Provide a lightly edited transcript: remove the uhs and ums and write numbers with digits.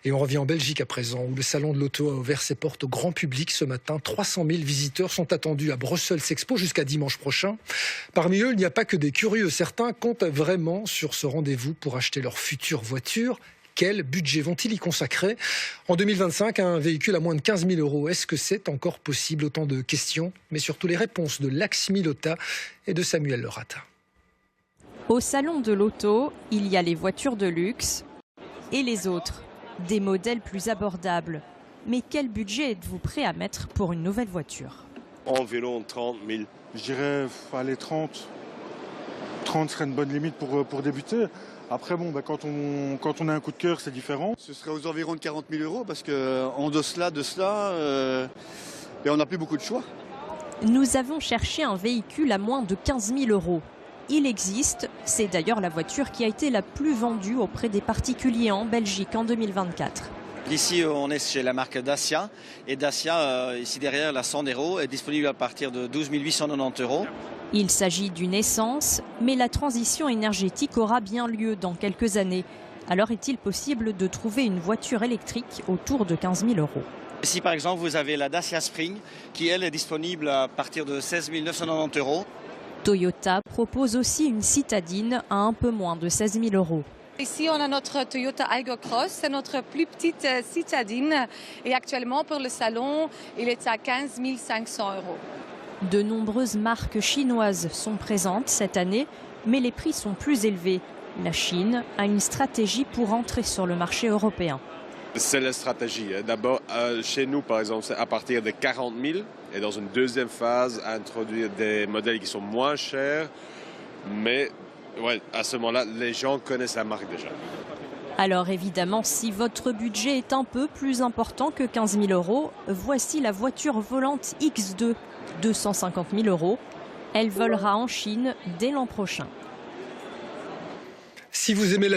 Et on revient en Belgique à présent, où le salon de l'auto a ouvert ses portes au grand public ce matin. 300 000 visiteurs sont attendus à Brussels Expo jusqu'à dimanche prochain. Parmi eux, il n'y a pas que des curieux. Certains comptent vraiment sur ce rendez-vous pour acheter leur future voiture. Quel budget vont-ils y consacrer en 2025 à un véhicule à moins de 15 000 €? Est-ce que c'est encore possible? Autant de questions, mais surtout les réponses de Laxmi Lotta et de Samuel Lerata. Au salon de l'auto, il y a les voitures de luxe et les autres, des modèles plus abordables. Mais quel budget êtes-vous prêt à mettre pour une nouvelle voiture? Environ 30 000. Je dirais, allez, 30. 30 serait une bonne limite pour débuter. Après, bon, quand on a un coup de cœur, c'est différent. Ce serait aux environs de 40 000 € parce qu'en de cela, on n'a plus beaucoup de choix. Nous avons cherché un véhicule à moins de 15 000 €. Il existe, c'est d'ailleurs la voiture qui a été la plus vendue auprès des particuliers en Belgique en 2024. Ici, on est chez la marque Dacia. Et Dacia, ici derrière, la Sandero, est disponible à partir de 12 890 €. Il s'agit d'une essence, mais la transition énergétique aura bien lieu dans quelques années. Alors est-il possible de trouver une voiture électrique autour de 15 000 €? Ici, par exemple, vous avez la Dacia Spring, qui, elle, est disponible à partir de 16 990 €. Toyota propose aussi une citadine à un peu moins de 16 000 €. Ici, on a notre Toyota Aygo Cross, c'est notre plus petite citadine. Et actuellement, pour le salon, il est à 15 500 €. De nombreuses marques chinoises sont présentes cette année, mais les prix sont plus élevés. La Chine a une stratégie pour entrer sur le marché européen. C'est la stratégie. D'abord, chez nous, par exemple, c'est à partir de 40 000. Et dans une deuxième phase, introduire des modèles qui sont moins chers. Mais ouais, à ce moment-là, les gens connaissent la marque déjà. Alors évidemment, si votre budget est un peu plus important que 15 000 €, voici la voiture volante X2, 250 000 €. Elle volera en Chine dès l'an prochain. Si vous aimez la